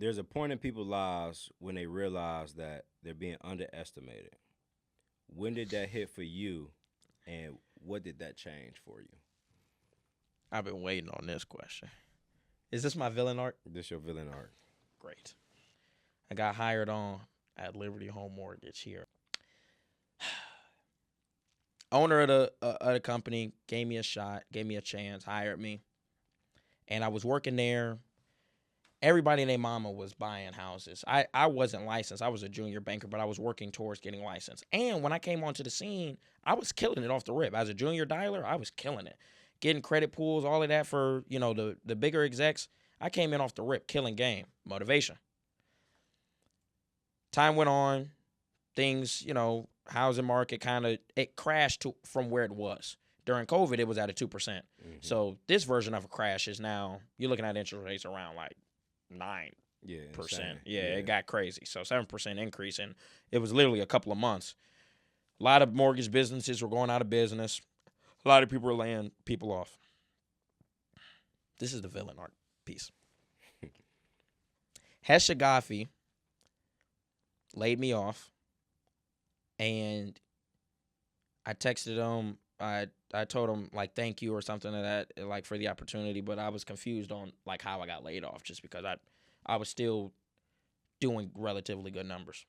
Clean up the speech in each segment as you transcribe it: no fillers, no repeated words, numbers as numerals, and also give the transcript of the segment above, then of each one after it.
there's a point in people's lives when they realize that they're being underestimated. When did that hit for you, and what did that change for you? I've been waiting on this question. Is this my villain arc? This your villain arc. Great. I got hired on at Liberty Home Mortgage here. Owner of the company gave me a shot, gave me a chance, hired me. And I was working there. Everybody and their mama was buying houses. I wasn't licensed. I was a junior banker, but I was working towards getting licensed. And when I came onto the scene, I was killing it off the rip. As a junior dialer, I was killing it. Getting credit pools, all of that for, the bigger execs. I came in off the rip, killing game, motivation. Time went on. Things, housing market it crashed from where it was. During COVID, it was at a 2%. Mm-hmm. So this version of a crash is now, you're looking at interest rates around like 9%. Yeah, it got crazy. So 7% increase, and it was literally a couple of months. A lot of mortgage businesses were going out of business. A lot of people were laying people off. This is the villain art piece. Heshagafi laid me off, and I texted him. I told him, like, thank you or something like that, like, for the opportunity, but I was confused on, like, how I got laid off just because I was still doing relatively good numbers.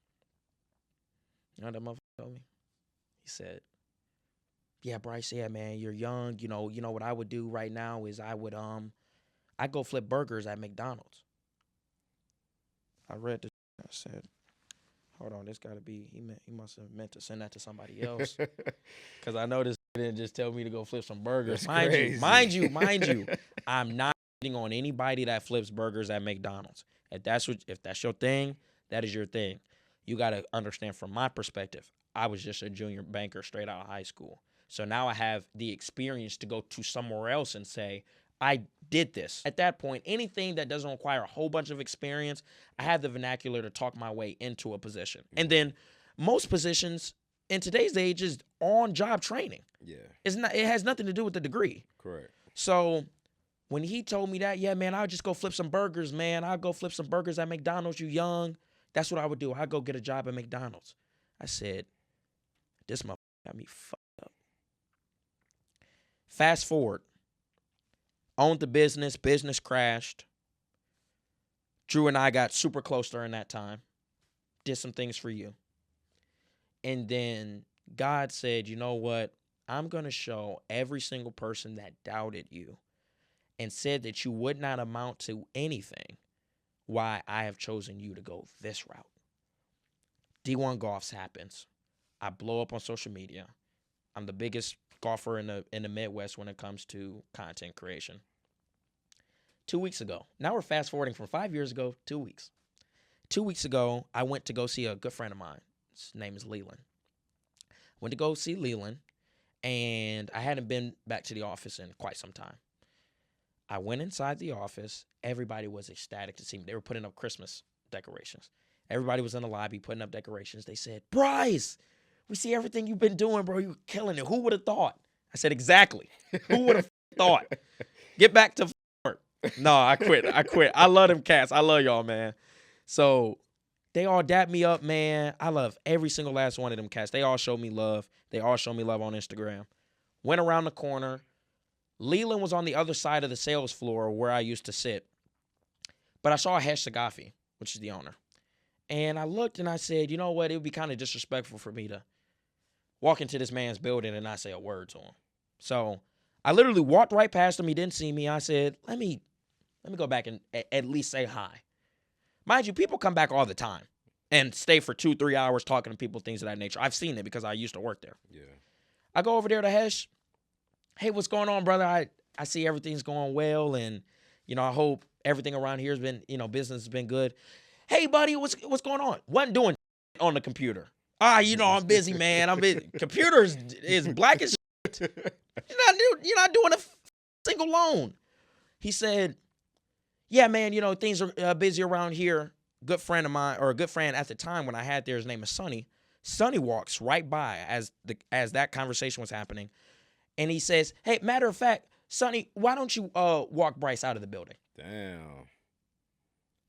You know what that motherfucker told me? He said, yeah, Bryce, yeah, man, you're young. You know what I would do right now is I'd go flip burgers at McDonald's. I read this. I said, hold on, this got to be, he must have meant to send that to somebody else. Because I know this didn't just tell me to go flip some burgers. Mind you, I'm not hitting on anybody that flips burgers at McDonald's. If that's your thing, that is your thing. You got to understand from my perspective, I was just a junior banker straight out of high school. So now I have the experience to go to somewhere else and say, I did this. At that point, anything that doesn't require a whole bunch of experience, I have the vernacular to talk my way into a position. And then most positions in today's age is on-job training. Yeah. It has nothing to do with the degree. Correct. So when he told me that, yeah, man, I'll just go flip some burgers, man. I'll go flip some burgers at McDonald's. You young. That's what I would do. I'd go get a job at McDonald's. I said, this motherfucker got me fucked up. Fast forward. Owned the business crashed. Drew and I got super close during that time. Did some things for you. And then God said, you know what? I'm going to show every single person that doubted you and said that you would not amount to anything why I have chosen you to go this route. D1Golf's happens. I blow up on social media. I'm the biggest golfer in the Midwest when it comes to content creation. 2 weeks ago. Now we're fast forwarding from 5 years ago, 2 weeks. 2 weeks ago, I went to go see a good friend of mine. His name is Leland. Went to go see Leland, and I hadn't been back to the office in quite some time. I went inside the office. Everybody was ecstatic to see me. They were putting up Christmas decorations. Everybody was in the lobby putting up decorations. They said, Bryce, we see everything you've been doing, bro. You're killing it. Who would have thought? I said, exactly. Who would have thought? Get back to work. No, I quit. I love them cats. I love y'all, man. So they all dap me up, man. I love every single last one of them cats. They all show me love. They all show me love on Instagram. Went around the corner. Leland was on the other side of the sales floor where I used to sit. But I saw Hesh Sagafi, which is the owner. And I looked and I said, you know what? It would be kind of disrespectful for me to walk into this man's building and not say a word to him. So I literally walked right past him. He didn't see me. I said, let me go back and at least say hi. Mind you, people come back all the time and stay for 2-3 hours talking to people, things of that nature. I've seen it because I used to work there. Yeah. I go over there to Hesh. Hey, what's going on, brother? I see everything's going well, and, I hope everything around here has been, business has been good. Hey, buddy, what's going on? Wasn't doing on the computer. I'm busy, man. I'm busy. Computer is black as shit. You're not doing a single loan. He said, yeah, man, things are busy around here. Good friend of mine, or a good friend at the time when I had there, his name is Sonny. Sonny walks right by as that conversation was happening. And he says, hey, matter of fact, Sonny, why don't you walk Bryce out of the building? Damn.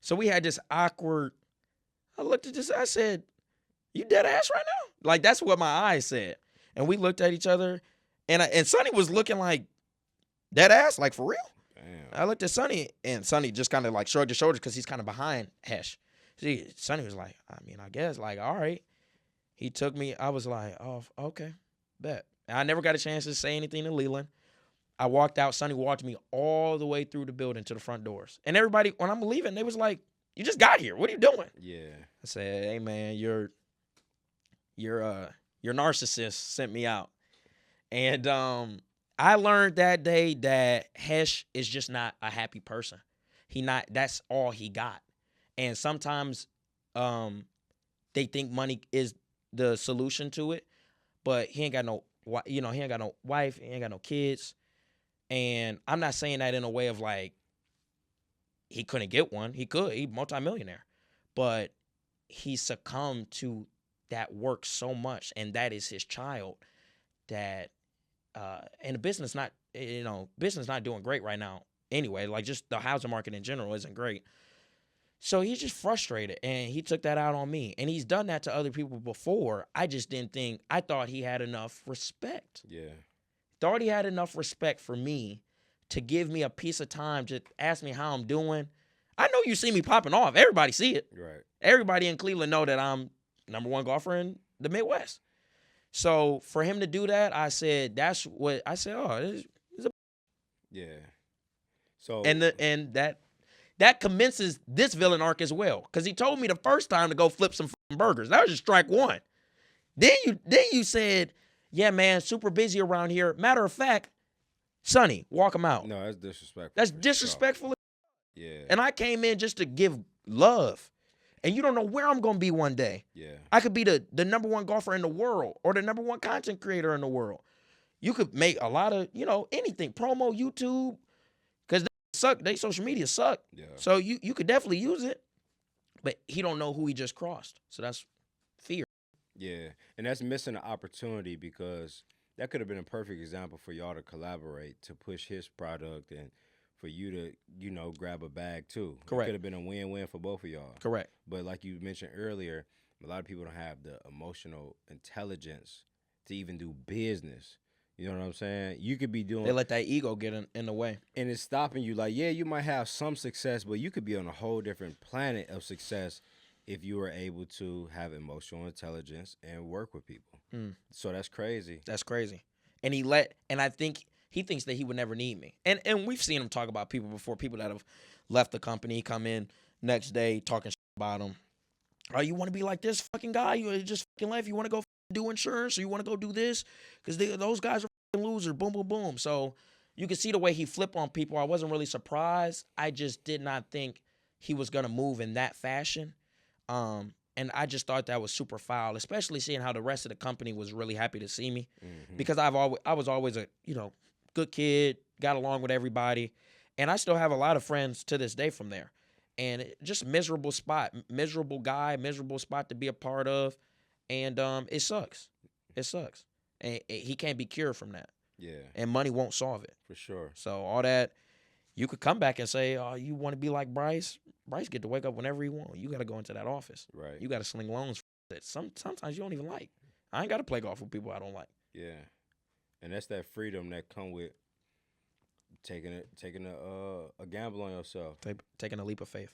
So we had this awkward. I looked at this. I said, "You dead ass right now?" Like that's what my eyes said. And we looked at each other, and Sonny was looking like dead ass, like for real. Damn. I looked at Sonny, and Sonny just kind of like shrugged his shoulders because he's kind of behind Hesh. See, Sonny was like, I mean, I guess, like, all right. He took me. I was like, oh, okay, bet. And I never got a chance to say anything to Leland. I walked out. Sonny walked me all the way through the building to the front doors. And everybody, when I'm leaving, they was like, you just got here. What are you doing? Yeah. I said, hey, man, your narcissist sent me out. And I learned that day that Hesh is just not a happy person. That's all he got. And sometimes they think money is the solution to it, but he ain't got no he ain't got no wife, he ain't got no kids. And I'm not saying that in a way of like he couldn't get one. He could. He's multimillionaire. But he succumbed to that work so much, and that is his child, that and the business not doing great right now anyway. Like just the housing market in general isn't great. So he's just frustrated, and he took that out on me. And he's done that to other people before. I just didn't think, I thought he had enough respect. Yeah. Thought he had enough respect for me to give me a piece of time to ask me how I'm doing. I know you see me popping off. Everybody see it. Right. Everybody in Cleveland know that I'm #1 golfer in the Midwest. So for him to do that, I said, oh, this is a... Yeah. So And that commences this villain arc as well. Because he told me the first time to go flip some burgers. That was just strike one. Then you said, yeah, man, super busy around here. Matter of fact, Sonny, walk him out. No, that's disrespectful. That's disrespectful. Yeah. And I came in just to give love. And you don't know where I'm going to be one day. Yeah. I could be the #1 golfer in the world or the #1 content creator in the world. You could make a lot of, anything. Promo, YouTube. Because they suck. They social media suck. Yeah. So you could definitely use it. But he don't know who he just crossed. So that's fear. Yeah. And that's missing an opportunity, because that could have been a perfect example for y'all to collaborate, to push his product, and for you to, grab a bag too. Correct. It could have been a win-win for both of y'all. Correct. But like you mentioned earlier, a lot of people don't have the emotional intelligence to even do business. You know what I'm saying? You could be doing... They let that ego get in the way. And it's stopping you. Like, yeah, you might have some success, but you could be on a whole different planet of success if you were able to have emotional intelligence and work with people. So that's crazy. That's crazy. And I think he thinks that he would never need me. And we've seen him talk about people before, people that have left the company, come in next day talking shit about him. Oh, you want to be like this fucking guy? You just fucking left. You want to go do insurance, or you want to go do this? Because those guys are fucking losers. Boom, boom, boom. So you can see the way he flipped on people. I wasn't really surprised. I just did not think he was going to move in that fashion. And I just thought that was super foul, especially seeing how the rest of the company was really happy to see me. Mm-hmm. Because I was always a, good kid, got along with everybody. And I still have a lot of friends to this day from there. And just miserable spot, miserable guy, miserable spot to be a part of. And it sucks. It sucks. And he can't be cured from that. Yeah. And money won't solve it. For sure. So all that, you could come back and say, oh, you want to be like Bryce? Bryce get to wake up whenever he wants. You got to go into that office. Right. You got to sling loans that sometimes you don't even like. I ain't got to play golf with people I don't like. Yeah. And that's that freedom that come with taking a gamble on yourself. Taking a leap of faith.